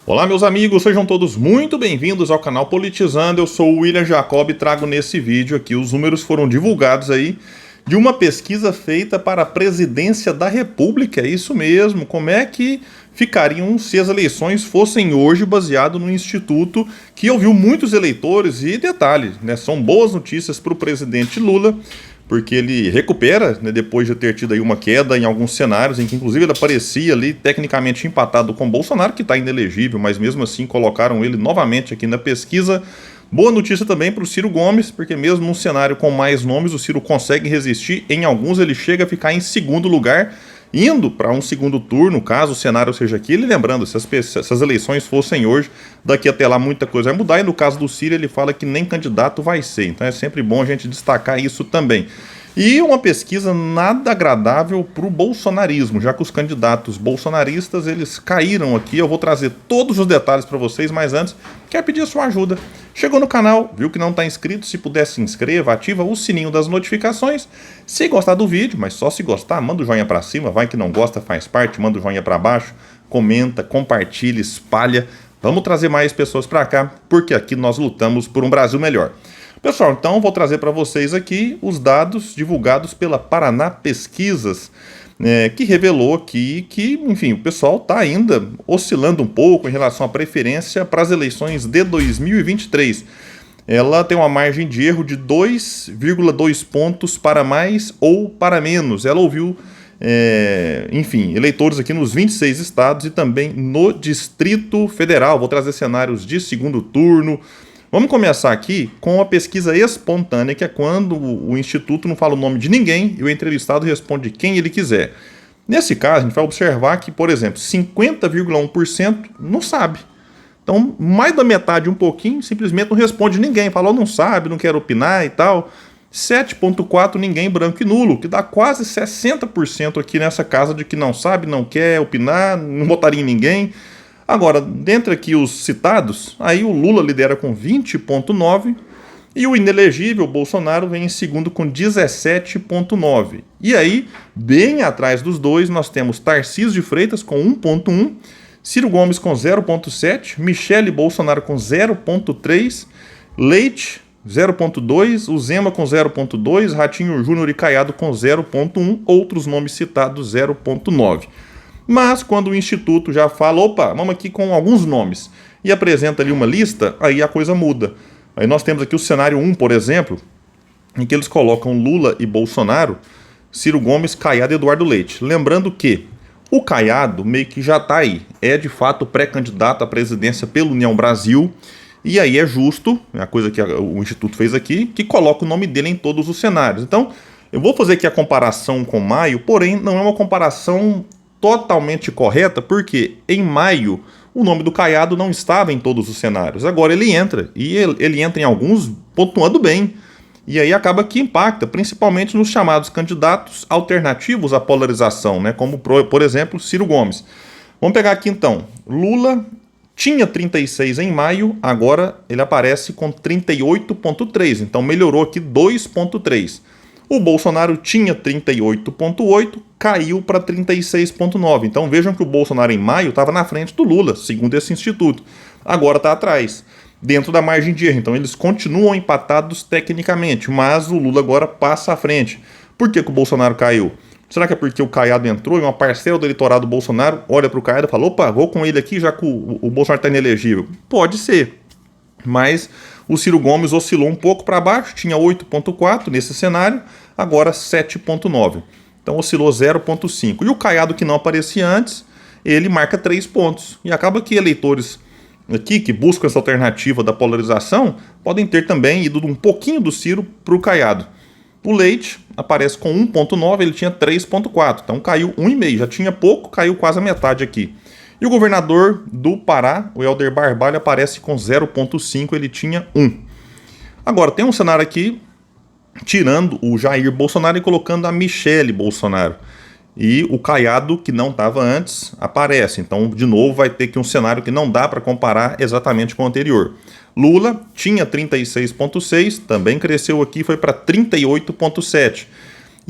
Olá, meus amigos, sejam todos muito bem-vindos ao canal Politizando. Eu sou o William Jacob e trago nesse vídeo aqui, os números foram divulgados aí de uma pesquisa feita para a presidência da República. É isso mesmo, como é que ficariam se as eleições fossem hoje, baseado no instituto que ouviu muitos eleitores. E detalhe, né, são boas notícias para o presidente Lula, porque ele recupera, né, depois de ter tido aí uma queda em alguns cenários, em que inclusive ele aparecia ali tecnicamente empatado com Bolsonaro, que está inelegível, mas mesmo assim colocaram ele novamente aqui na pesquisa. Boa notícia também para o Ciro Gomes, porque mesmo num cenário com mais nomes, o Ciro consegue resistir. Em alguns ele chega a ficar em segundo lugar, indo para um segundo turno, caso o cenário seja aquele. Lembrando, se essas eleições fossem hoje, daqui até lá muita coisa vai mudar. E no caso do Ciro, ele fala que nem candidato vai ser. Então é sempre bom a gente destacar isso também. E uma pesquisa nada agradável para o bolsonarismo, já que os candidatos bolsonaristas eles caíram aqui. Eu vou trazer todos os detalhes para vocês, mas antes, quero pedir a sua ajuda. Chegou no canal, viu que não está inscrito? Se puder, se inscreva, ativa o sininho das notificações. Se gostar do vídeo, mas só se gostar, manda o joinha para cima. Vai que não gosta, faz parte, manda o joinha para baixo, comenta, compartilha, espalha. Vamos trazer mais pessoas para cá, porque aqui nós lutamos por um Brasil melhor. Pessoal, então vou trazer para vocês aqui os dados divulgados pela Paraná Pesquisas, que revelou aqui que, enfim, o pessoal está ainda oscilando um pouco em relação à preferência para as eleições de 2023. Ela tem uma margem de erro de 2,2 pontos para mais ou para menos. Ela ouviu, enfim, eleitores aqui nos 26 estados e também no Distrito Federal. Vou trazer cenários de segundo turno. Vamos começar aqui com a pesquisa espontânea, que é quando o Instituto não fala o nome de ninguém e o entrevistado responde quem ele quiser. Nesse caso, a gente vai observar que, por exemplo, 50,1% não sabe. Então, mais da metade, um pouquinho, simplesmente não responde ninguém. Falou, não sabe, não quer opinar e tal. 7,4% ninguém, branco e nulo, que dá quase 60% aqui nessa casa de que não sabe, não quer opinar, não votaria em ninguém. Agora, dentre aqui os citados, aí o Lula lidera com 20,9% e o inelegível Bolsonaro vem em segundo com 17,9%. E aí, bem atrás dos dois, nós temos Tarcísio de Freitas com 1,1%, Ciro Gomes com 0,7%, Michele Bolsonaro com 0,3%, Leite 0,2%, o Zema com 0,2%, Ratinho Júnior e Caiado com 0,1%, outros nomes citados 0,9%. Mas quando o Instituto já fala, opa, vamos aqui com alguns nomes, e apresenta ali uma lista, aí a coisa muda. Aí nós temos aqui o cenário 1, por exemplo, em que eles colocam Lula e Bolsonaro, Ciro Gomes, Caiado e Eduardo Leite. Lembrando que o Caiado meio que já está aí, é de fato pré-candidato à presidência pela União Brasil, e aí é justo, a coisa que o Instituto fez aqui, que coloca o nome dele em todos os cenários. Então, eu vou fazer aqui a comparação com maio, porém não é uma comparação totalmente correta, porque em maio o nome do Caiado não estava em todos os cenários. Agora ele entra, e ele entra em alguns pontuando bem. E aí acaba que impacta, principalmente nos chamados candidatos alternativos à polarização, né? Como, por exemplo, Ciro Gomes. Vamos pegar aqui então. Lula tinha 36 em maio, agora ele aparece com 38,3, então melhorou aqui 2,3. O Bolsonaro tinha 38,8, caiu para 36,9. Então vejam que o Bolsonaro em maio estava na frente do Lula, segundo esse instituto. Agora está atrás, dentro da margem de erro. Então eles continuam empatados tecnicamente, mas o Lula agora passa à frente. Por que o Bolsonaro caiu? Será que é porque o Caiado entrou e uma parcela do eleitorado do Bolsonaro olha para o Caiado e fala, opa, vou com ele aqui já que o Bolsonaro está inelegível? Pode ser, mas o Ciro Gomes oscilou um pouco para baixo, tinha 8,4 nesse cenário, agora 7,9. Então oscilou 0,5. E o Caiado, que não aparecia antes, ele marca 3 pontos. E acaba que eleitores aqui que buscam essa alternativa da polarização podem ter também ido um pouquinho do Ciro para o Caiado. O Leite aparece com 1,9, ele tinha 3,4. Então caiu 1,5. Já tinha pouco, caiu quase a metade aqui. E o governador do Pará, o Helder Barbalho, aparece com 0,5, ele tinha 1. Agora, tem um cenário aqui, tirando o Jair Bolsonaro e colocando a Michele Bolsonaro. E o Caiado, que não estava antes, aparece. Então, de novo, vai ter aqui um cenário que não dá para comparar exatamente com o anterior. Lula tinha 36,6, também cresceu aqui, foi para 38,7.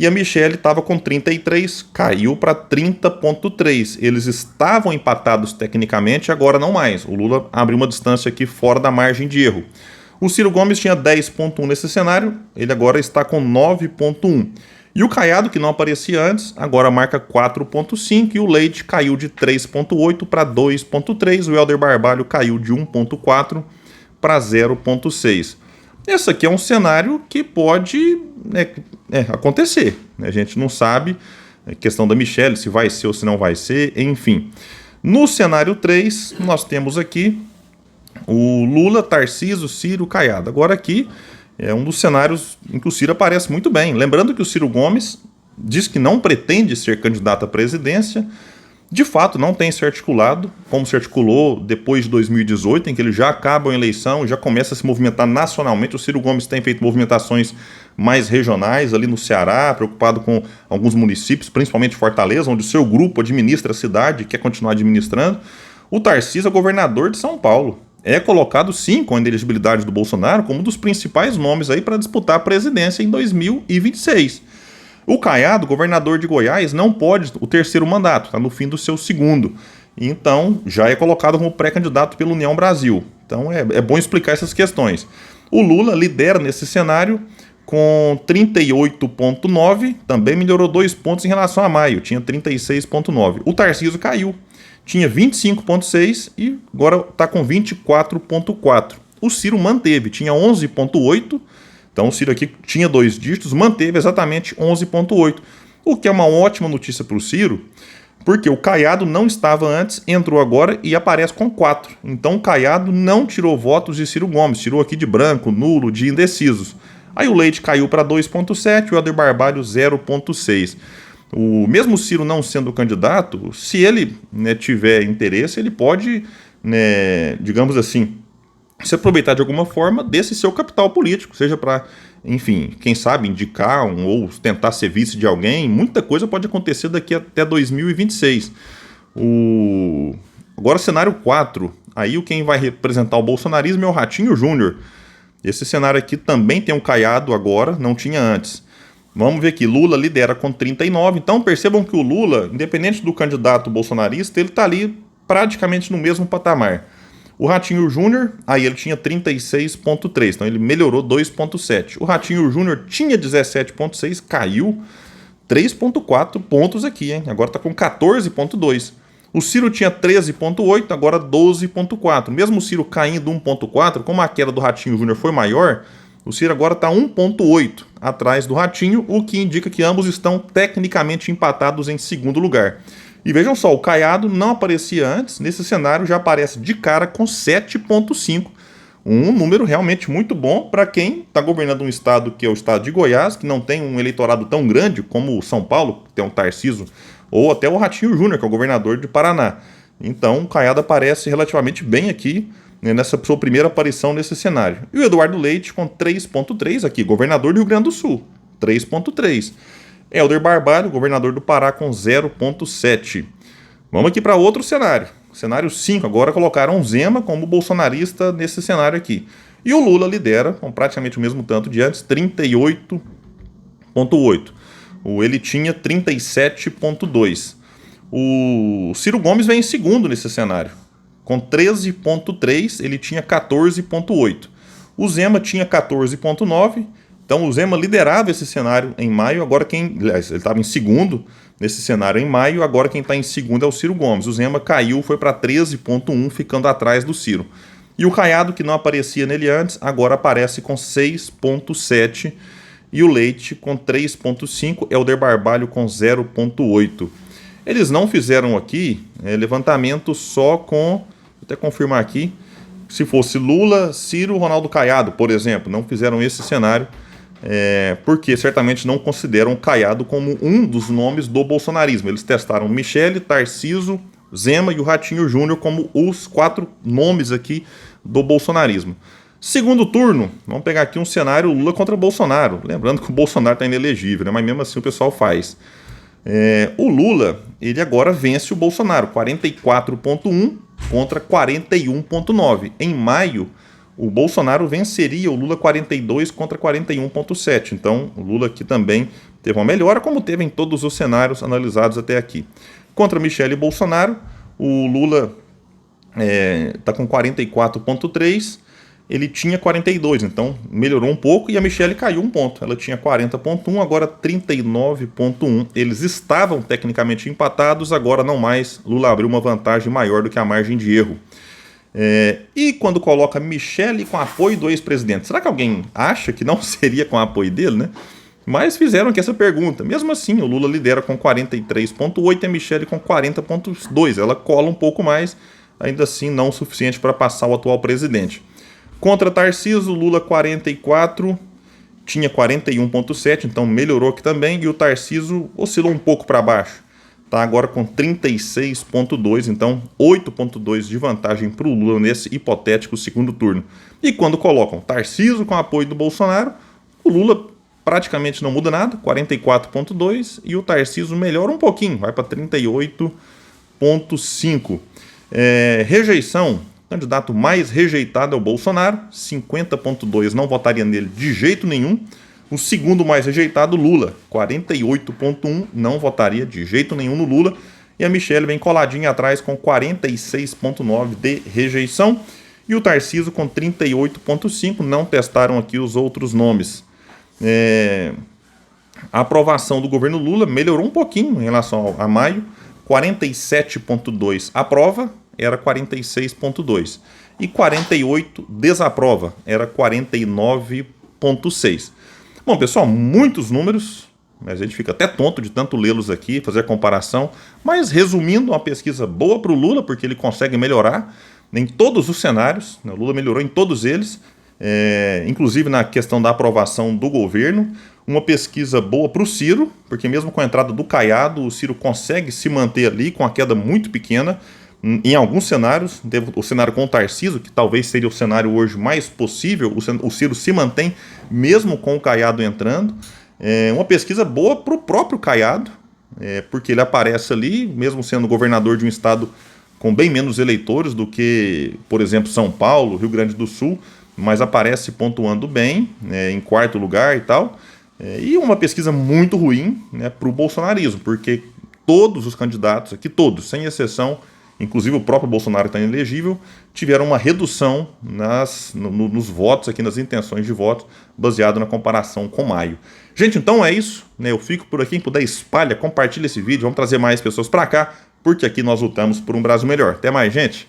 e a Michelle estava com 33, caiu para 30,3. Eles estavam empatados tecnicamente, agora não mais. O Lula abriu uma distância aqui fora da margem de erro. O Ciro Gomes tinha 10,1 nesse cenário, ele agora está com 9,1. E o Caiado, que não aparecia antes, agora marca 4,5 e o Leite caiu de 3,8 para 2,3. O Helder Barbalho caiu de 1,4 para 0,6. Esse aqui é um cenário que pode acontecer. A gente não sabe a questão da Michelle, se vai ser ou se não vai ser, enfim. No cenário 3, nós temos aqui o Lula, Tarcísio, Ciro, Caiado. Agora aqui é um dos cenários em que o Ciro aparece muito bem. Lembrando que o Ciro Gomes diz que não pretende ser candidato à presidência. De fato, não tem se articulado, como se articulou depois de 2018, em que ele já acaba a eleição e já começa a se movimentar nacionalmente. O Ciro Gomes tem feito movimentações mais regionais, ali no Ceará, preocupado com alguns municípios, principalmente Fortaleza, onde o seu grupo administra a cidade e quer continuar administrando. O Tarcísio é governador de São Paulo. É colocado, sim, com a inelegibilidade do Bolsonaro, como um dos principais nomes aí para disputar a presidência em 2026. O Caiado, governador de Goiás, não pode o terceiro mandato, está no fim do seu segundo. Então, já é colocado como pré-candidato pela União Brasil. Então, é bom explicar essas questões. O Lula lidera nesse cenário com 38,9, também melhorou 2 pontos em relação a maio, tinha 36,9. O Tarcísio caiu, tinha 25,6 e agora está com 24,4. O Ciro manteve, tinha 11,8. Então o Ciro aqui tinha 2 dígitos, manteve exatamente 11,8. O que é uma ótima notícia para o Ciro, porque o Caiado não estava antes, entrou agora e aparece com 4. Então o Caiado não tirou votos de Ciro Gomes, tirou aqui de branco, nulo, de indecisos. Aí o Leite caiu para 2,7 e o Helder Barbalho 0,6. O mesmo Ciro não sendo candidato, se ele tiver interesse, ele pode, digamos assim, se aproveitar de alguma forma desse seu capital político, seja para, enfim, quem sabe indicar ou tentar ser vice de alguém. Muita coisa pode acontecer daqui até 2026. Agora, cenário 4, aí quem vai representar o bolsonarismo é o Ratinho Júnior. Esse cenário aqui também tem um Caiado agora, não tinha antes. Vamos ver aqui, Lula lidera com 39, então percebam que o Lula, independente do candidato bolsonarista, ele está ali praticamente no mesmo patamar. O Ratinho Júnior, aí ele tinha 36,3, então ele melhorou 2,7. O Ratinho Júnior tinha 17,6, caiu 3,4 pontos aqui, hein? Agora está com 14,2. O Ciro tinha 13,8, agora 12,4. Mesmo o Ciro caindo 1,4, como a queda do Ratinho Júnior foi maior, o Ciro agora está 1,8 atrás do Ratinho, o que indica que ambos estão tecnicamente empatados em segundo lugar. E vejam só, o Caiado não aparecia antes, nesse cenário já aparece de cara com 7,5. Um número realmente muito bom para quem está governando um estado que é o estado de Goiás, que não tem um eleitorado tão grande como o São Paulo, que tem um Tarcísio, ou até o Ratinho Júnior, que é o governador de Paraná. Então o Caiado aparece relativamente bem aqui, nessa sua primeira aparição nesse cenário. E o Eduardo Leite com 3,3 aqui, governador do Rio Grande do Sul, 3,3. Helder Barbalho, governador do Pará, com 0,7. Vamos aqui para outro cenário. Cenário 5, agora colocaram Zema como bolsonarista nesse cenário aqui. E o Lula lidera, com praticamente o mesmo tanto de antes, 38,8. Ele tinha 37,2. O Ciro Gomes vem em segundo nesse cenário. Com 13,3, ele tinha 14,8. O Zema tinha 14,9. Então o Zema liderava esse cenário em maio, agora ele estava em segundo nesse cenário em maio, agora quem está em segundo é o Ciro Gomes. O Zema caiu, foi para 13,1, ficando atrás do Ciro. E o Caiado, que não aparecia nele antes, agora aparece com 6,7. E o Leite com 3,5, Helder Barbalho com 0,8. Eles não fizeram aqui levantamento só com, vou até confirmar aqui, se fosse Lula, Ciro, Ronaldo Caiado, por exemplo, não fizeram esse cenário, porque certamente não consideram Caiado como um dos nomes do bolsonarismo. Eles testaram Michelle, Tarcísio, Zema e o Ratinho Júnior como os 4 nomes aqui do bolsonarismo. Segundo turno, vamos pegar aqui um cenário Lula contra Bolsonaro. Lembrando que o Bolsonaro está inelegível, mas mesmo assim o pessoal faz. O Lula, ele agora vence o Bolsonaro, 44,1 contra 41,9. Em maio, o Bolsonaro venceria o Lula 42 contra 41,7. Então, o Lula aqui também teve uma melhora, como teve em todos os cenários analisados até aqui. Contra Michele Bolsonaro, o Lula está com 44,3%, ele tinha 42%, então melhorou um pouco, e a Michele caiu um ponto. Ela tinha 40,1%, agora 39,1%. Eles estavam tecnicamente empatados, agora não mais. Lula abriu uma vantagem maior do que a margem de erro. E quando coloca Michele com apoio do ex-presidente, será que alguém acha que não seria com apoio dele, né? Mas fizeram aqui essa pergunta. Mesmo assim, o Lula lidera com 43,8% e a Michele com 40,2%. Ela cola um pouco mais, ainda assim não o suficiente para passar o atual presidente. Contra Tarcísio, Lula 44%, tinha 41,7%, então melhorou aqui também. E o Tarcísio oscilou um pouco para baixo. Está agora com 36,2%, então 8,2% de vantagem para o Lula nesse hipotético segundo turno. E quando colocam Tarcísio com apoio do Bolsonaro, o Lula praticamente não muda nada, 44,2%, e o Tarcísio melhora um pouquinho, vai para 38,5%. Rejeição, o candidato mais rejeitado é o Bolsonaro, 50,2%, não votaria nele de jeito nenhum. O segundo mais rejeitado, Lula, 48,1%, não votaria de jeito nenhum no Lula. E a Michele vem coladinha atrás com 46,9% de rejeição. E o Tarcísio com 38,5%, não testaram aqui os outros nomes. A aprovação do governo Lula melhorou um pouquinho em relação a maio, 47,2% aprova, era 46,2%. E 48% desaprova, era 49,6%. Bom, pessoal, muitos números, mas a gente fica até tonto de tanto lê-los aqui, fazer a comparação. Mas, resumindo, uma pesquisa boa para o Lula, porque ele consegue melhorar em todos os cenários. O Lula melhorou em todos eles, inclusive na questão da aprovação do governo. Uma pesquisa boa para o Ciro, porque mesmo com a entrada do Caiado, o Ciro consegue se manter ali com a queda muito pequena. Em alguns cenários, o cenário com o Tarcísio, que talvez seria o cenário hoje mais possível, o Ciro se mantém mesmo com o Caiado entrando. Uma pesquisa boa para o próprio Caiado, porque ele aparece ali, mesmo sendo governador de um estado com bem menos eleitores do que, por exemplo, São Paulo, Rio Grande do Sul, mas aparece pontuando bem, em quarto lugar e tal. E uma pesquisa muito ruim, para o bolsonarismo, porque todos os candidatos aqui, todos, sem exceção, inclusive o próprio Bolsonaro está inelegível, tiveram uma redução nos votos, aqui nas intenções de voto, baseado na comparação com maio. Gente, então é isso, Eu fico por aqui, quem puder espalha, compartilha esse vídeo, vamos trazer mais pessoas para cá, porque aqui nós lutamos por um Brasil melhor. Até mais, gente!